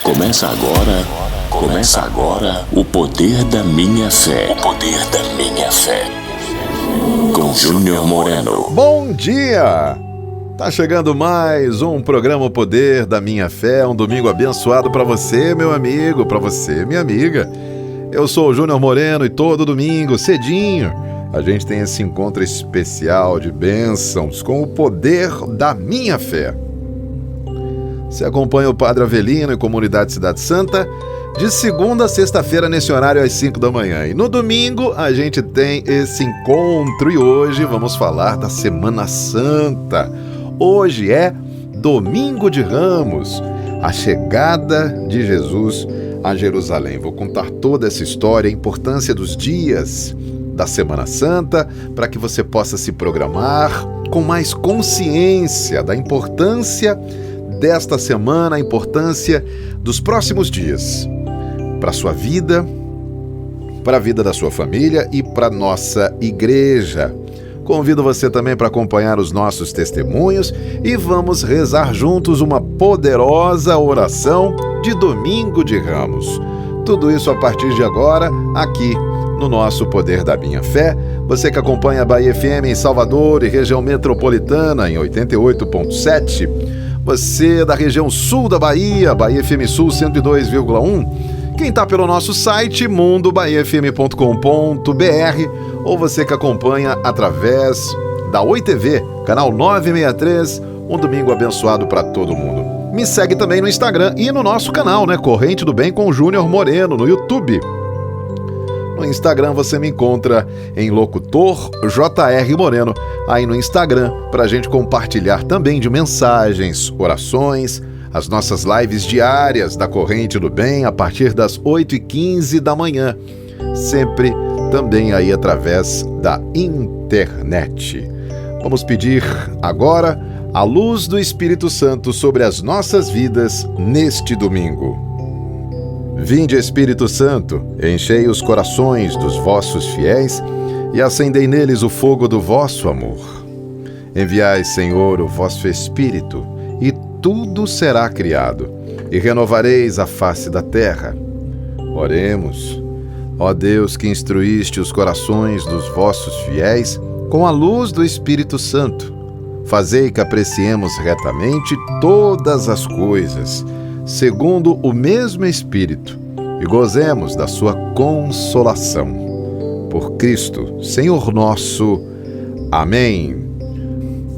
Começa agora o Poder da Minha Fé. O Poder da Minha Fé. Com Júnior Moreno. Bom dia! Tá chegando mais um programa O Poder da Minha Fé, um domingo abençoado para você, meu amigo, para você, minha amiga. Eu sou o Júnior Moreno e todo domingo, cedinho, a gente tem esse encontro especial de bênçãos com o Poder da Minha Fé. Você acompanha o Padre Avelino e Comunidade Cidade Santa de segunda a sexta-feira nesse horário às 5 da manhã. E no domingo a gente tem esse encontro e hoje vamos falar da Semana Santa. Hoje é Domingo de Ramos, a chegada de Jesus a Jerusalém. Vou contar toda essa história, a importância dos dias da Semana Santa, para que você possa se programar com mais consciência da importância desta semana, a importância dos próximos dias para a sua vida, para a vida da sua família e para a nossa igreja. Convido você também para acompanhar os nossos testemunhos e vamos rezar juntos uma poderosa oração de Domingo de Ramos. Tudo isso a partir de agora, aqui no nosso Poder da Minha Fé. Você que acompanha a Bahia FM em Salvador e região metropolitana em 88.7. Você da região sul da Bahia, Bahia FM Sul 102,1. Quem está pelo nosso site, mundobahiafm.com.br, ou você que acompanha através da Oi TV, canal 963, um domingo abençoado para todo mundo. Me segue também no Instagram e no nosso canal, Corrente do Bem com o Júnior Moreno, no YouTube. No Instagram você me encontra em Locutor JR Moreno, aí no Instagram, para a gente compartilhar também de mensagens, orações, as nossas lives diárias da Corrente do Bem a partir das 8h15 da manhã, sempre também aí através da internet. Vamos pedir agora a luz do Espírito Santo sobre as nossas vidas neste domingo. Vinde, Espírito Santo, enchei os corações dos vossos fiéis e acendei neles o fogo do vosso amor. Enviai, Senhor, o vosso Espírito, e tudo será criado, e renovareis a face da terra. Oremos. Ó Deus, que instruíste os corações dos vossos fiéis com a luz do Espírito Santo, fazei que apreciemos retamente todas as coisas, segundo o mesmo Espírito, e gozemos da sua consolação. Por Cristo, Senhor nosso. Amém.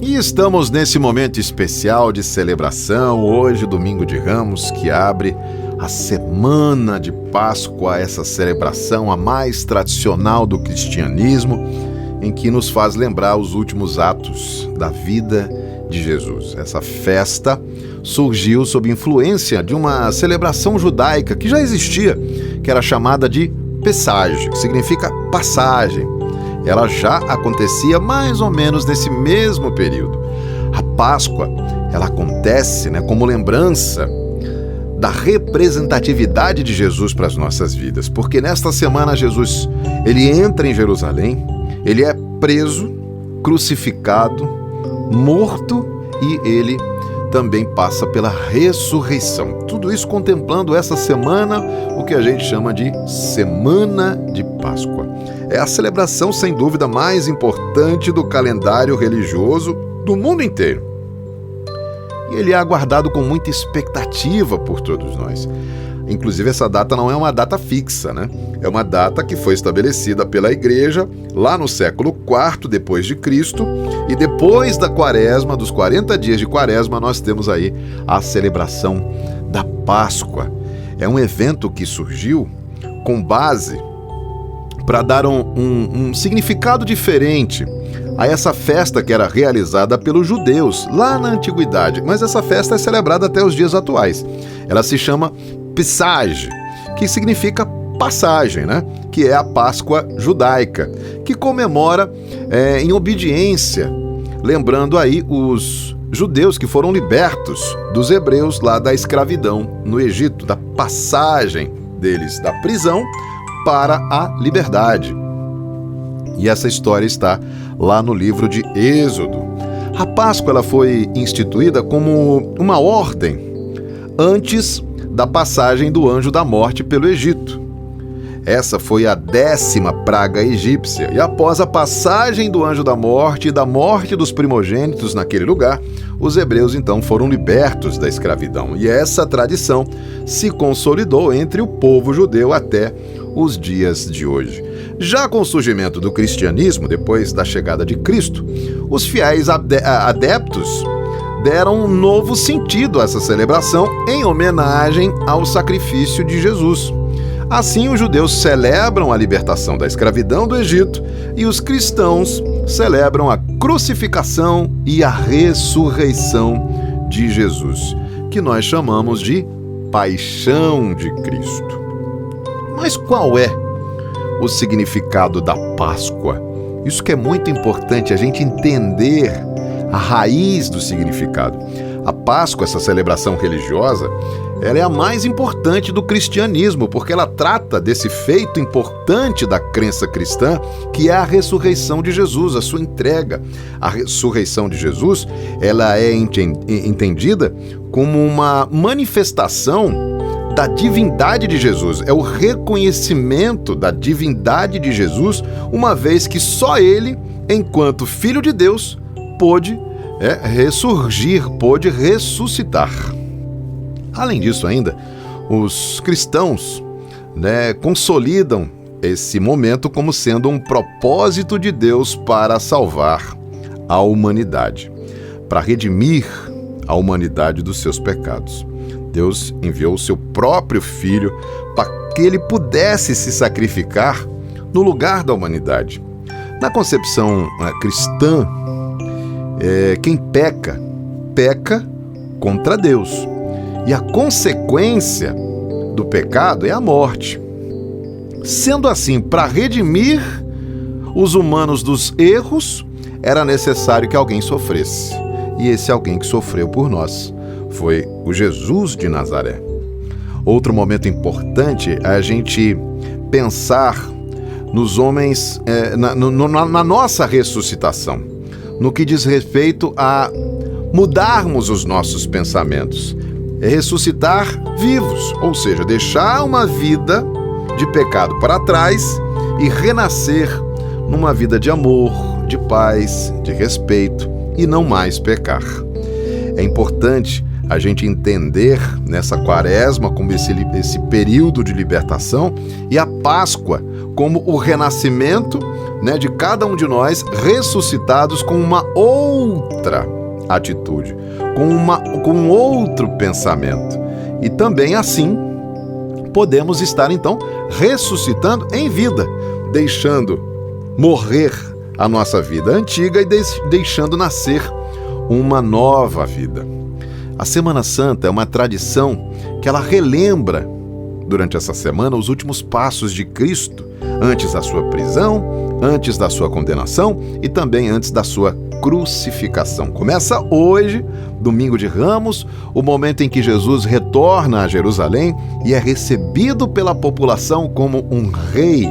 E estamos nesse momento especial de celebração, hoje, Domingo de Ramos, que abre a Semana de Páscoa, essa celebração a mais tradicional do cristianismo, em que nos faz lembrar os últimos atos da vida de Jesus. Essa festa surgiu sob influência de uma celebração judaica que já existia, que era chamada de Pessage, que significa passagem. Ela já acontecia mais ou menos nesse mesmo período. A Páscoa, ela acontece, como lembrança da representatividade de Jesus para as nossas vidas, porque nesta semana Jesus, ele entra em Jerusalém, ele é preso, crucificado, morto e ele também passa pela ressurreição. Tudo isso contemplando essa semana, o que a gente chama de Semana de Páscoa. É a celebração, sem dúvida, mais importante do calendário religioso do mundo inteiro. E ele é aguardado com muita expectativa por todos nós. Inclusive, essa data não é uma data fixa, É uma data que foi estabelecida pela Igreja lá no século IV depois de Cristo, e depois da Quaresma, dos 40 dias de Quaresma, nós temos aí a celebração da Páscoa. É um evento que surgiu com base para dar um significado diferente a essa festa que era realizada pelos judeus lá na antiguidade, mas essa festa é celebrada até os dias atuais. Ela se chama Pessage, que significa passagem, que é a Páscoa judaica, que comemora em obediência, lembrando aí os judeus que foram libertos dos hebreus lá da escravidão no Egito, da passagem deles da prisão para a liberdade. E essa história está lá no livro de Êxodo. A Páscoa ela foi instituída como uma ordem antes da passagem do anjo da morte pelo Egito. Essa foi a 10ª praga egípcia, e após a passagem do anjo da morte e da morte dos primogênitos naquele lugar, os hebreus então foram libertos da escravidão. E essa tradição se consolidou entre o povo judeu até os dias de hoje. Já com o surgimento do cristianismo, depois da chegada de Cristo, os fiéis adeptos deram um novo sentido a essa celebração em homenagem ao sacrifício de Jesus. Assim, os judeus celebram a libertação da escravidão do Egito e os cristãos celebram a crucificação e a ressurreição de Jesus, que nós chamamos de Paixão de Cristo. Mas qual é o significado da Páscoa? Isso que é muito importante, a gente entender a raiz do significado. A Páscoa, essa celebração religiosa, ela é a mais importante do cristianismo, porque ela trata desse feito importante da crença cristã, que é a ressurreição de Jesus, a sua entrega. A ressurreição de Jesus, ela é entendida como uma manifestação da divindade de Jesus. É o reconhecimento da divindade de Jesus, uma vez que só ele, enquanto Filho de Deus, pôde ressurgir, pôde ressuscitar. Além disso ainda, os cristãos consolidam esse momento como sendo um propósito de Deus para salvar a humanidade, para redimir a humanidade dos seus pecados. Deus enviou o seu próprio Filho para que ele pudesse se sacrificar no lugar da humanidade. Na concepção cristã, quem peca, peca contra Deus. E a consequência do pecado é a morte. Sendo assim, para redimir os humanos dos erros, era necessário que alguém sofresse. E esse alguém que sofreu por nós foi o Jesus de Nazaré. Outro momento importante é a gente pensar nos homens, na nossa ressuscitação, no que diz respeito a mudarmos os nossos pensamentos. É ressuscitar vivos, ou seja, deixar uma vida de pecado para trás e renascer numa vida de amor, de paz, de respeito e não mais pecar. É importante a gente entender nessa quaresma como esse período de libertação e a Páscoa como o renascimento de cada um de nós ressuscitados com uma outra atitude, com um outro pensamento. E também assim podemos estar então ressuscitando em vida, deixando morrer a nossa vida antiga e deixando nascer uma nova vida. A Semana Santa é uma tradição que ela relembra durante essa semana os últimos passos de Cristo, antes da sua prisão, antes da sua condenação e também antes da sua crucificação. Começa hoje, domingo de Ramos, o momento em que Jesus retorna a Jerusalém e é recebido pela população como um rei.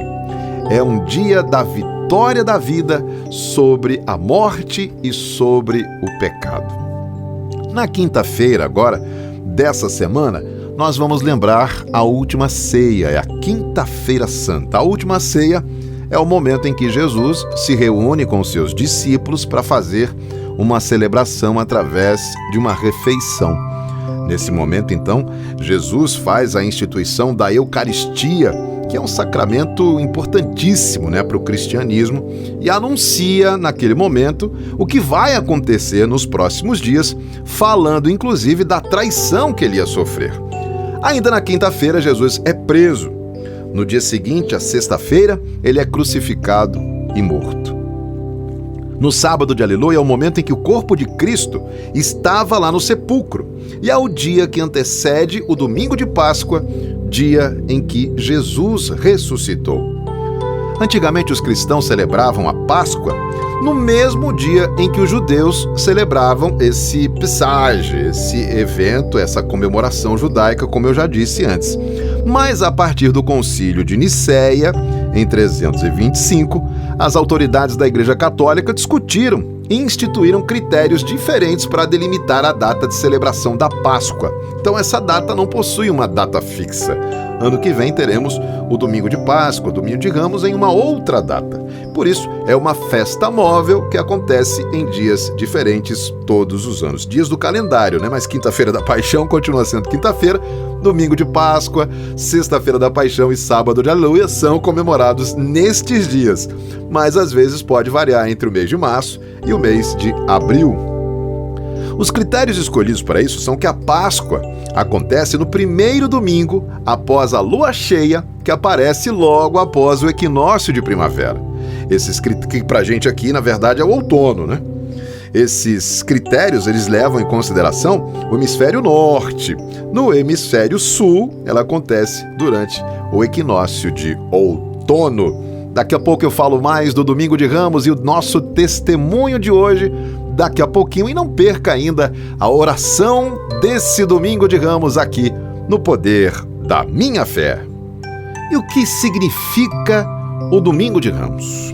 É um dia da vitória da vida sobre a morte e sobre o pecado. Na quinta-feira, agora, dessa semana, nós vamos lembrar a última ceia, é a Quinta-feira Santa. A última ceia é o momento em que Jesus se reúne com os seus discípulos para fazer uma celebração através de uma refeição. Nesse momento, então, Jesus faz a instituição da Eucaristia, que é um sacramento importantíssimo para o cristianismo, e anuncia, naquele momento, o que vai acontecer nos próximos dias, falando, inclusive, da traição que ele ia sofrer. Ainda na quinta-feira, Jesus é preso. No dia seguinte, a sexta-feira, ele é crucificado e morto. No sábado de Aleluia é o momento em que o corpo de Cristo estava lá no sepulcro. E é o dia que antecede o domingo de Páscoa, dia em que Jesus ressuscitou. Antigamente os cristãos celebravam a Páscoa no mesmo dia em que os judeus celebravam esse Pesach, esse evento, essa comemoração judaica, como eu já disse antes. Mas a partir do Concílio de Nicéia, em 325, as autoridades da Igreja Católica discutiram instituíram critérios diferentes para delimitar a data de celebração da Páscoa. Então essa data não possui uma data fixa. Ano que vem teremos o Domingo de Páscoa, o Domingo de Ramos, em uma outra data. Por isso, é uma festa móvel que acontece em dias diferentes todos os anos. Dias do calendário, né? Mas Quinta-feira da Paixão continua sendo quinta-feira, Domingo de Páscoa, Sexta-feira da Paixão e Sábado de Aleluia são comemorados nestes dias. Mas às vezes pode variar entre o mês de março e o mês de abril. Os critérios escolhidos para isso são que a Páscoa acontece no primeiro domingo após a lua cheia, que aparece logo após o equinócio de primavera. Esses que pra gente aqui, na verdade, é o outono, né? Esses critérios, eles levam em consideração o hemisfério norte. No hemisfério sul, ela acontece durante o equinócio de outono. Daqui a pouco eu falo mais do Domingo de Ramos e o nosso testemunho de hoje daqui a pouquinho. E não perca ainda a oração desse Domingo de Ramos aqui no Poder da Minha Fé. E o que significa o Domingo de Ramos?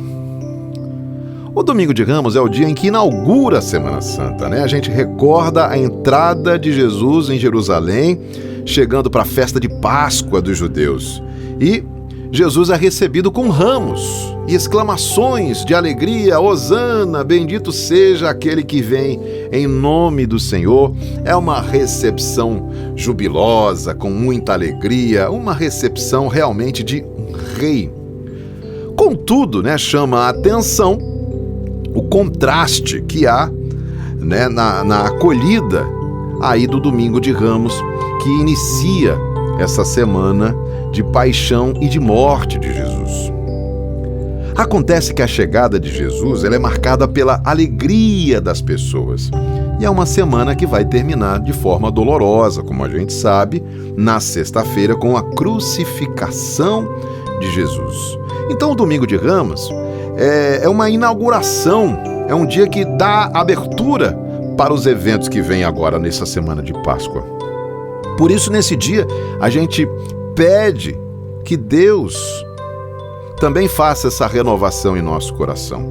O Domingo de Ramos é o dia em que inaugura a Semana Santa, né? A gente recorda a entrada de Jesus em Jerusalém, chegando para a festa de Páscoa dos judeus. E Jesus é recebido com ramos e exclamações de alegria: Hosana, bendito seja aquele que vem em nome do Senhor. É uma recepção jubilosa, com muita alegria, uma recepção realmente de um rei. Contudo, né, chama a atenção o contraste que há, né, na acolhida aí do Domingo de Ramos, que inicia essa semana de paixão e de morte de Jesus. Acontece que a chegada de Jesus ela é marcada pela alegria das pessoas. E é uma semana que vai terminar de forma dolorosa, como a gente sabe, na sexta-feira, com a crucificação de Jesus. Então o Domingo de Ramos é uma inauguração, é um dia que dá abertura para os eventos que vêm agora nessa semana de Páscoa. Por isso, nesse dia, a gente pede que Deus também faça essa renovação em nosso coração.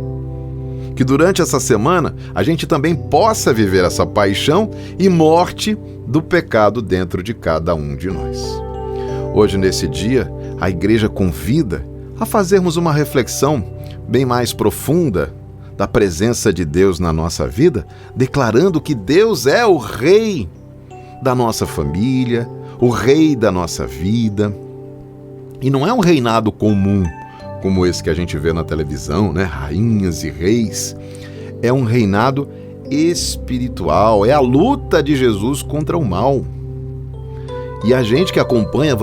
Que durante essa semana a gente também possa viver essa paixão e morte do pecado dentro de cada um de nós. Hoje, nesse dia, a igreja convida a fazermos uma reflexão bem mais profunda da presença de Deus na nossa vida, declarando que Deus é o Rei da nossa família, o Rei da nossa vida. E não é um reinado comum, como esse que a gente vê na televisão, né? Rainhas e reis. É um reinado espiritual, é a luta de Jesus contra o mal. E a gente que acompanha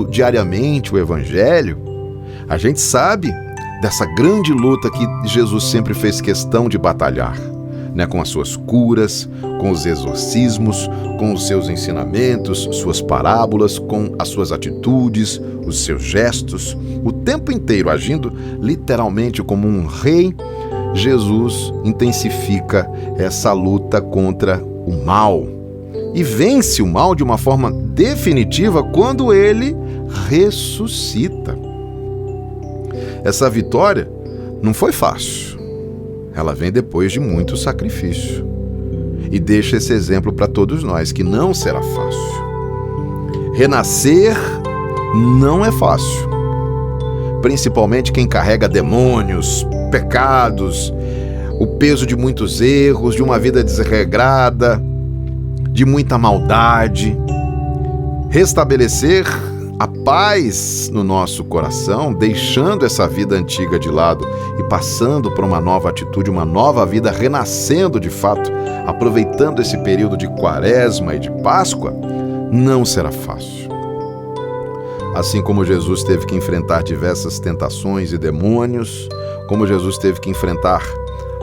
diariamente o Evangelho, a gente sabe dessa grande luta que Jesus sempre fez questão de batalhar, né? Com as suas curas, com os exorcismos, com os seus ensinamentos, suas parábolas, com as suas atitudes, os seus gestos, o tempo inteiro agindo literalmente como um rei. Jesus intensifica essa luta contra o mal e vence o mal de uma forma definitiva quando ele ressuscita. Essa vitória não foi fácil. Ela vem depois de muito sacrifício. E deixa esse exemplo para todos nós, que não será fácil. Renascer não é fácil. Principalmente quem carrega demônios, pecados, o peso de muitos erros, de uma vida desregrada, de muita maldade. Restabelecer a paz no nosso coração, deixando essa vida antiga de lado e passando para uma nova atitude, uma nova vida, renascendo de fato, aproveitando esse período de Quaresma e de Páscoa, não será fácil. Assim como Jesus teve que enfrentar diversas tentações e demônios, como Jesus teve que enfrentar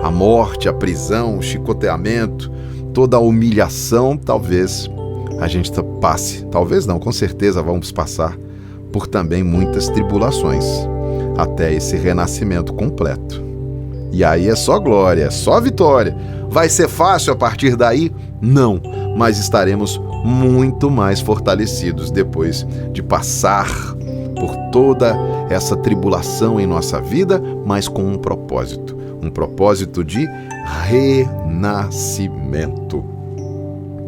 a morte, a prisão, o chicoteamento, toda a humilhação, talvez a gente passe, talvez não, com certeza vamos passar por também muitas tribulações, até esse renascimento completo. E aí é só glória, é só vitória. Vai ser fácil a partir daí? Não, mas estaremos muito mais fortalecidos depois de passar por toda essa tribulação em nossa vida, mas com um propósito de renascimento.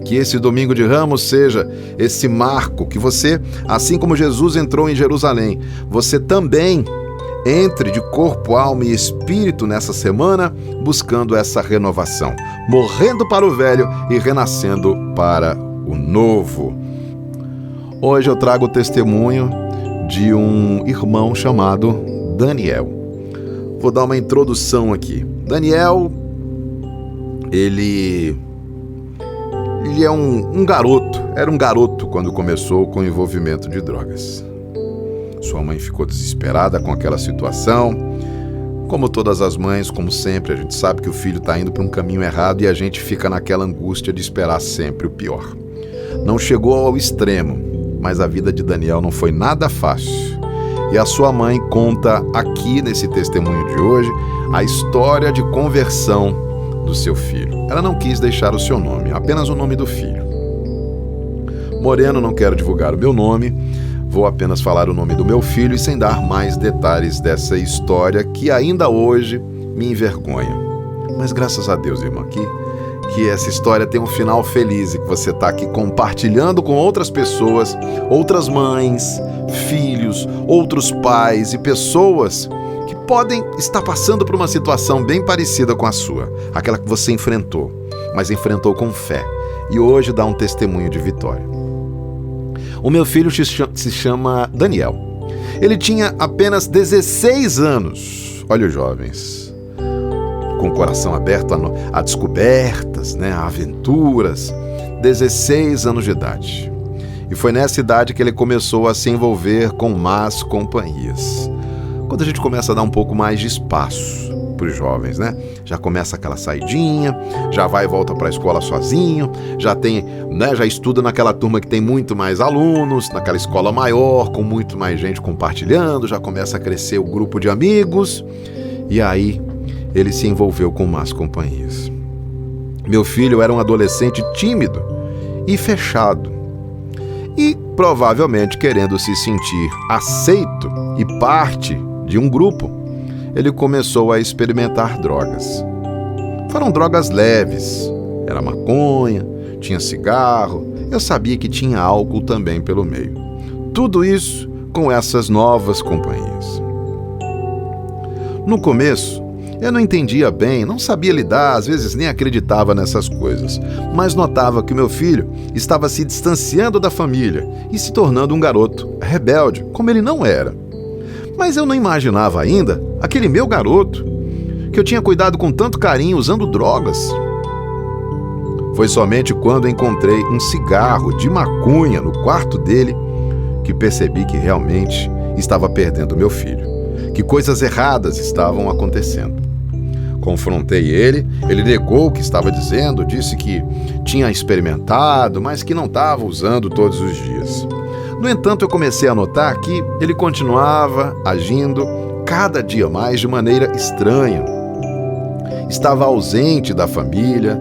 Que esse domingo de Ramos seja esse marco, que você, assim como Jesus entrou em Jerusalém, você também entre de corpo, alma e espírito nessa semana, buscando essa renovação, morrendo para o velho e renascendo para o novo. Hoje eu trago o testemunho de um irmão chamado Daniel. Vou dar uma introdução aqui. Daniel, ele é um garoto, era um garoto quando começou com o envolvimento de drogas. Sua mãe ficou desesperada com aquela situação. Como todas as mães, como sempre, a gente sabe que o filho está indo para um caminho errado e a gente fica naquela angústia de esperar sempre o pior. Não chegou ao extremo, mas a vida de Daniel não foi nada fácil. E a sua mãe conta aqui nesse testemunho de hoje a história de conversão do seu filho. Ela não quis deixar o seu nome, apenas o nome do filho. Moreno, não quero divulgar o meu nome, vou apenas falar o nome do meu filho e sem dar mais detalhes dessa história que ainda hoje me envergonha. Mas graças a Deus, irmão, que essa história tem um final feliz e que você está aqui compartilhando com outras pessoas, outras mães, filhos, outros pais e pessoas que podem estar passando por uma situação bem parecida com a sua, aquela que você enfrentou, mas enfrentou com fé e hoje dá um testemunho de vitória. O meu filho se chama Daniel. Ele tinha apenas 16 anos. Olha os jovens, com o coração aberto a descobertas, a aventuras. 16 anos de idade. E foi nessa idade que ele começou a se envolver com más companhias. Quando a gente começa a dar um pouco mais de espaço para os jovens, já começa aquela saidinha, já vai e volta para a escola sozinho, já estuda naquela turma que tem muito mais alunos, naquela escola maior, com muito mais gente compartilhando, já começa a crescer o grupo de amigos, e aí ele se envolveu com más companhias. Meu filho era um adolescente tímido e fechado, e provavelmente querendo se sentir aceito e parte de um grupo, ele começou a experimentar drogas. Foram drogas leves, era maconha, tinha cigarro, eu sabia que tinha álcool também pelo meio. Tudo isso com essas novas companhias. No começo, eu não entendia bem, não sabia lidar, às vezes nem acreditava nessas coisas, mas notava que meu filho estava se distanciando da família e se tornando um garoto rebelde, como ele não era. Mas eu não imaginava ainda aquele meu garoto, que eu tinha cuidado com tanto carinho usando drogas. Foi somente quando encontrei um cigarro de maconha no quarto dele que percebi que realmente estava perdendo meu filho, que coisas erradas estavam acontecendo. Confrontei ele negou o que estava dizendo, disse que tinha experimentado, mas que não estava usando todos os dias. No entanto, eu comecei a notar que ele continuava agindo cada dia mais de maneira estranha. Estava ausente da família,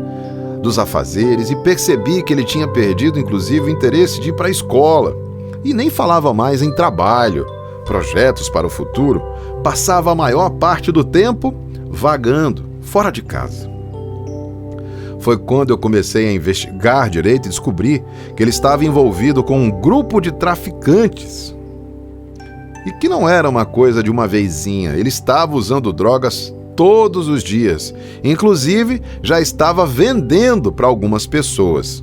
dos afazeres, e percebi que ele tinha perdido inclusive o interesse de ir para a escola e nem falava mais em trabalho, projetos para o futuro. Passava a maior parte do tempo vagando, fora de casa. Foi quando eu comecei a investigar direito e descobri que ele estava envolvido com um grupo de traficantes. E que não era uma coisa de uma vezinha, ele estava usando drogas todos os dias. Inclusive, já estava vendendo para algumas pessoas.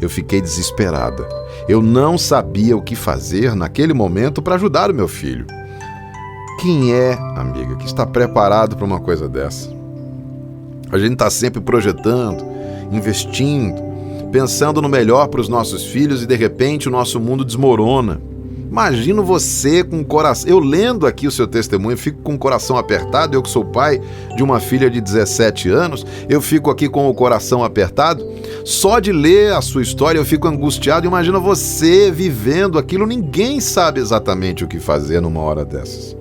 Eu fiquei desesperada. Eu não sabia o que fazer naquele momento para ajudar o meu filho. Quem é, amiga, que está preparado para uma coisa dessa? A gente está sempre projetando, investindo, pensando no melhor para os nossos filhos e de repente o nosso mundo desmorona. Imagino você com o coração... Eu lendo aqui o seu testemunho, fico com o coração apertado. Eu que sou pai de uma filha de 17 anos, eu fico aqui com o coração apertado. Só de ler a sua história eu fico angustiado. Imagina você vivendo aquilo, ninguém sabe exatamente o que fazer numa hora dessas.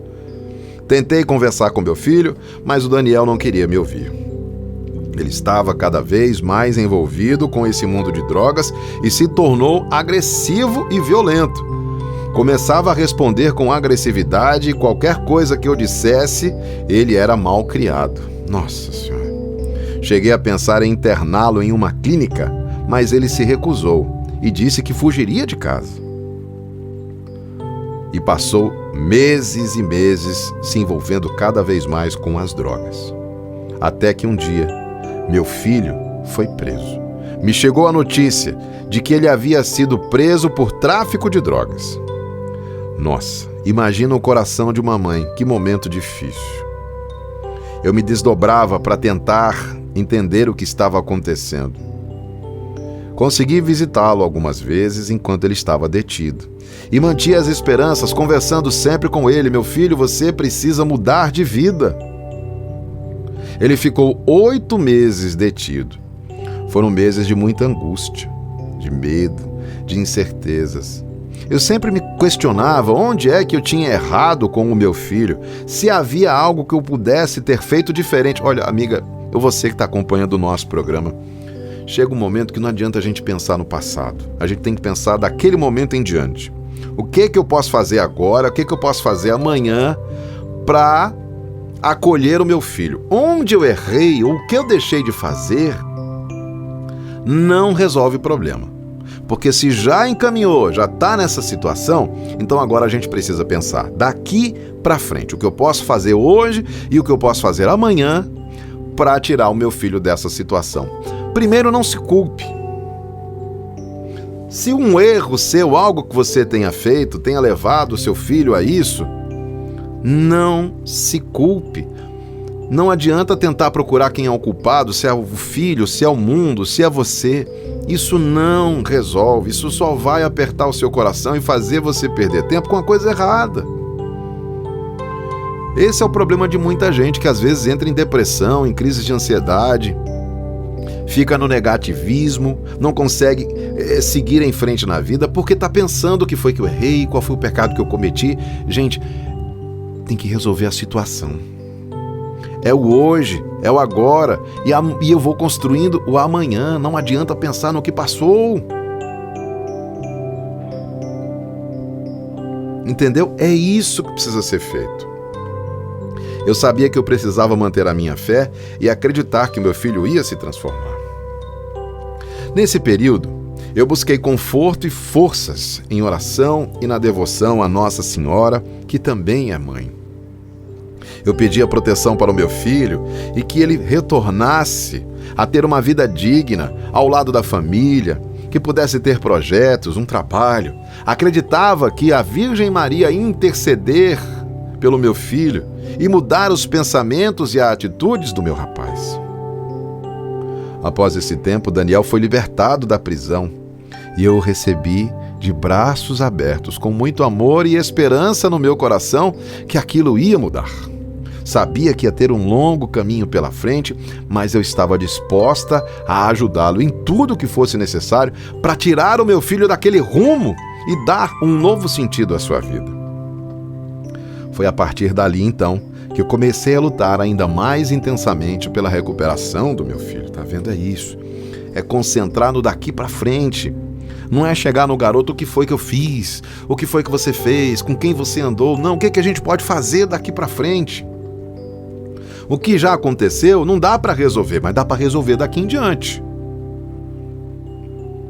Tentei conversar com meu filho, mas o Daniel não queria me ouvir. Ele estava cada vez mais envolvido com esse mundo de drogas e se tornou agressivo e violento. Começava a responder com agressividade e qualquer coisa que eu dissesse, ele era mal criado. Nossa Senhora! Cheguei a pensar em interná-lo em uma clínica, mas ele se recusou e disse que fugiria de casa. E passou meses e meses se envolvendo cada vez mais com as drogas. Até que um dia, meu filho foi preso. Me chegou a notícia de que ele havia sido preso por tráfico de drogas. Nossa, imagina o coração de uma mãe, que momento difícil. Eu me desdobrava para tentar entender o que estava acontecendo. Consegui visitá-lo algumas vezes enquanto ele estava detido. E mantinha as esperanças, conversando sempre com ele. Meu filho, você precisa mudar de vida. Ele ficou 8 meses detido. Foram meses de muita angústia, de medo, de incertezas. Eu sempre me questionava onde é que eu tinha errado com o meu filho, se havia algo que eu pudesse ter feito diferente. Olha, amiga, você que está acompanhando o nosso programa, chega um momento que não adianta a gente pensar no passado. A gente tem que pensar daquele momento em diante. O que eu posso fazer agora, o que eu posso fazer amanhã para acolher o meu filho? Onde eu errei, o que eu deixei de fazer, não resolve o problema. Porque se já encaminhou, já está nessa situação, então agora a gente precisa pensar daqui para frente. O que eu posso fazer hoje e o que eu posso fazer amanhã para tirar o meu filho dessa situação. Primeiro, não se culpe. Se um erro seu, algo que você tenha feito, tenha levado o seu filho a isso, não se culpe. Não adianta tentar procurar quem é o culpado, se é o filho, se é o mundo, se é você. Isso não resolve, isso só vai apertar o seu coração e fazer você perder tempo com a coisa errada. Esse é o problema de muita gente que às vezes entra em depressão, em crise de ansiedade, fica no negativismo, não consegue seguir em frente na vida porque está pensando o que foi que eu errei, qual foi o pecado que eu cometi. Gente, tem que resolver a situação. É o hoje, é o agora, e eu vou construindo o amanhã. Não adianta pensar no que passou. Entendeu? É isso que precisa ser feito. Eu sabia que eu precisava manter a minha fé e acreditar que meu filho ia se transformar. Nesse período, eu busquei conforto e forças em oração e na devoção a Nossa Senhora, que também é mãe. Eu pedi a proteção para o meu filho e que ele retornasse a ter uma vida digna ao lado da família, que pudesse ter projetos, um trabalho. Acreditava que a Virgem Maria ia interceder pelo meu filho e mudar os pensamentos e as atitudes do meu rapaz. Após esse tempo, Daniel foi libertado da prisão e eu o recebi de braços abertos, com muito amor e esperança no meu coração que aquilo ia mudar. Sabia que ia ter um longo caminho pela frente, mas eu estava disposta a ajudá-lo em tudo que fosse necessário para tirar o meu filho daquele rumo e dar um novo sentido à sua vida. Foi a partir dali, então, que eu comecei a lutar ainda mais intensamente pela recuperação do meu filho. Tá vendo? É isso. É concentrar no daqui para frente. Não é chegar no garoto, o que foi que eu fiz, o que foi que você fez, com quem você andou. Não, o que a gente pode fazer daqui para frente? O que já aconteceu não dá para resolver, mas dá para resolver daqui em diante.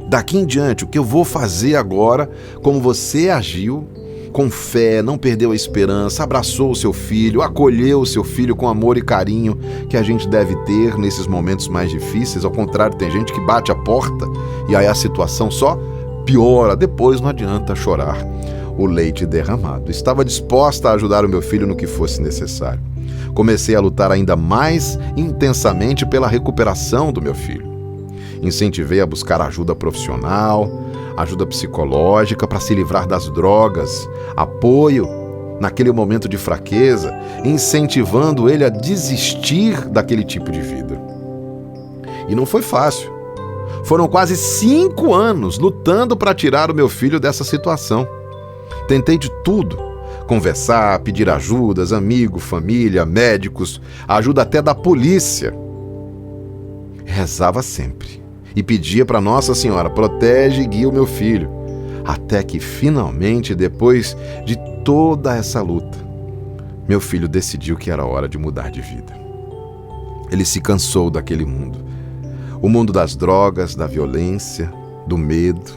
Daqui em diante, o que eu vou fazer agora, como você agiu, com fé, não perdeu a esperança, abraçou o seu filho, acolheu o seu filho com amor e carinho que a gente deve ter nesses momentos mais difíceis. Ao contrário, tem gente que bate a porta e aí a situação só piora. Depois não adianta chorar o leite derramado. Estava disposta a ajudar o meu filho no que fosse necessário. Comecei a lutar ainda mais intensamente pela recuperação do meu filho. Incentivei a buscar ajuda profissional, ajuda psicológica para se livrar das drogas, apoio naquele momento de fraqueza, incentivando ele a desistir daquele tipo de vida. E não foi fácil. Foram quase 5 anos lutando para tirar o meu filho dessa situação. Tentei de tudo. Conversar, pedir ajudas, amigos, família, médicos, ajuda até da polícia. Rezava sempre e pedia para Nossa Senhora, protege e guia o meu filho. Até que finalmente, depois de toda essa luta, meu filho decidiu que era hora de mudar de vida. Ele se cansou daquele mundo. O mundo das drogas, da violência, do medo.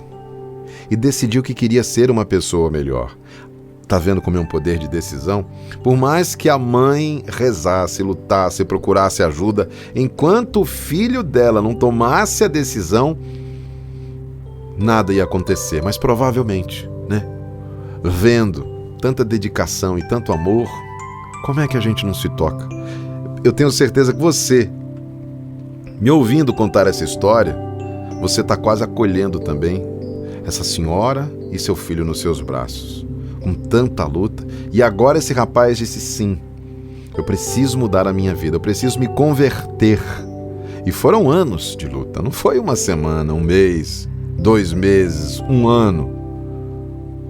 E decidiu que queria ser uma pessoa melhor. Tá vendo como é um poder de decisão? Por mais que a mãe rezasse, lutasse, procurasse ajuda, enquanto o filho dela não tomasse a decisão, nada ia acontecer. Mas provavelmente, né? Vendo tanta dedicação e tanto amor, como é que a gente não se toca? Eu tenho certeza que você, me ouvindo contar essa história, você está quase acolhendo também essa senhora e seu filho nos seus braços, com tanta luta. E agora esse rapaz disse sim, eu preciso mudar a minha vida, eu preciso me converter. E foram anos de luta, não foi uma semana, um mês, 2 meses, 1 ano.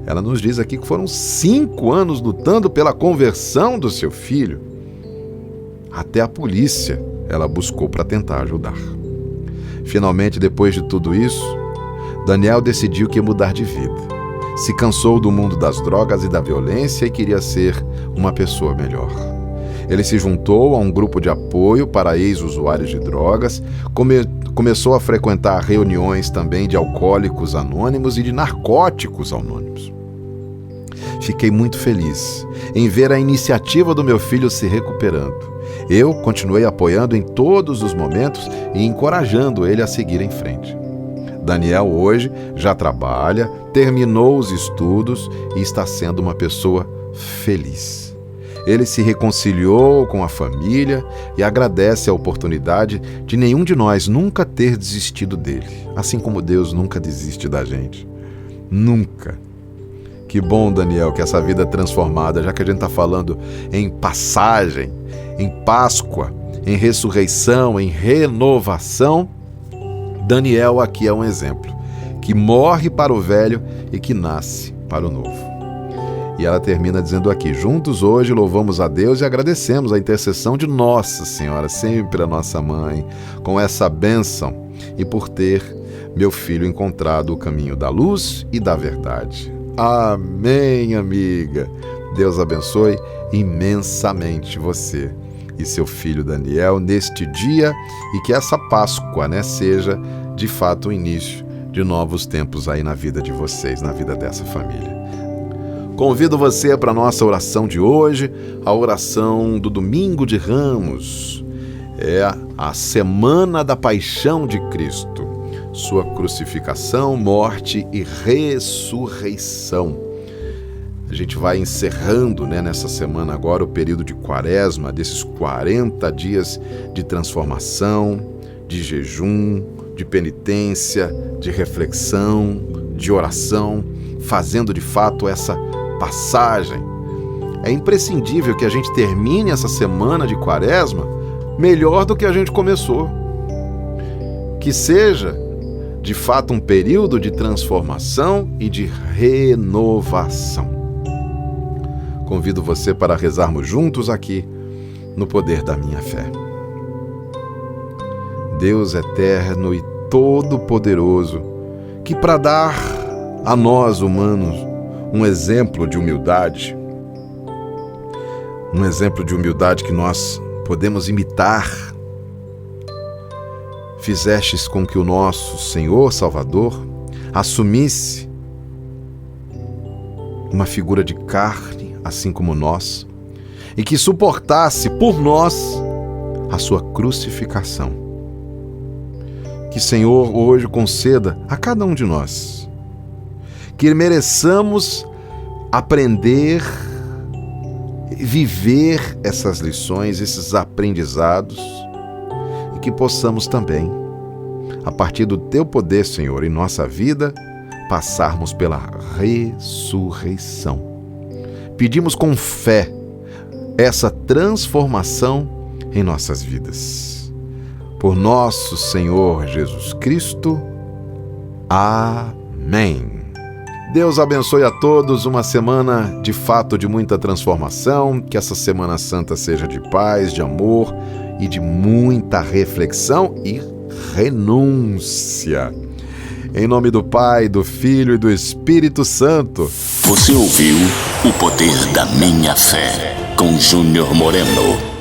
Ela nos diz aqui que foram 5 anos lutando pela conversão do seu filho. Até a polícia ela buscou para tentar ajudar. Finalmente, depois de tudo isso, Daniel decidiu que ia mudar de vida. Se cansou do mundo das drogas e da violência e queria ser uma pessoa melhor. Ele se juntou a um grupo de apoio para ex-usuários de drogas, começou a frequentar reuniões também de alcoólicos anônimos e de narcóticos anônimos. Fiquei muito feliz em ver a iniciativa do meu filho se recuperando. Eu continuei apoiando em todos os momentos e encorajando ele a seguir em frente. Daniel hoje já trabalha, terminou os estudos e está sendo uma pessoa feliz. Ele se reconciliou com a família e agradece a oportunidade de nenhum de nós nunca ter desistido dele, assim como Deus nunca desiste da gente. Nunca. Que bom, Daniel, que essa vida transformada, já que a gente está falando em passagem, em Páscoa, em ressurreição, em renovação, Daniel aqui é um exemplo, que morre para o velho e que nasce para o novo. E ela termina dizendo aqui, juntos hoje louvamos a Deus e agradecemos a intercessão de Nossa Senhora, sempre a nossa mãe, com essa bênção e por ter meu filho encontrado o caminho da luz e da verdade. Amém, amiga. Deus abençoe imensamente você e seu filho Daniel neste dia e que essa Páscoa, seja de fato o início de novos tempos aí na vida de vocês, na vida dessa família. Convido você para a nossa oração de hoje, a oração do Domingo de Ramos. É a Semana da Paixão de Cristo, sua crucificação, morte e ressurreição. A gente vai encerrando nessa semana agora o período de Quaresma, desses 40 dias de transformação, de jejum, de penitência, de reflexão, de oração, fazendo de fato essa passagem. É imprescindível que a gente termine essa semana de Quaresma melhor do que a gente começou. Que seja, de fato, um período de transformação e de renovação. Convido você para rezarmos juntos aqui no Poder da Minha Fé. Deus eterno e todo-poderoso, que para dar a nós humanos um exemplo de humildade que nós podemos imitar, fizestes com que o nosso Senhor Salvador assumisse uma figura de carne, assim como nós, e que suportasse por nós a sua crucificação. Que, Senhor, hoje conceda a cada um de nós que mereçamos aprender, viver essas lições, esses aprendizados, e que possamos também, a partir do Teu poder, Senhor, em nossa vida, passarmos pela ressurreição. Pedimos com fé essa transformação em nossas vidas. Por nosso Senhor Jesus Cristo. Amém. Deus abençoe a todos, uma semana de fato de muita transformação, que essa Semana Santa seja de paz, de amor e de muita reflexão e renúncia. Em nome do Pai, do Filho e do Espírito Santo. Você ouviu O Poder da Minha Fé, com Júnior Moreno.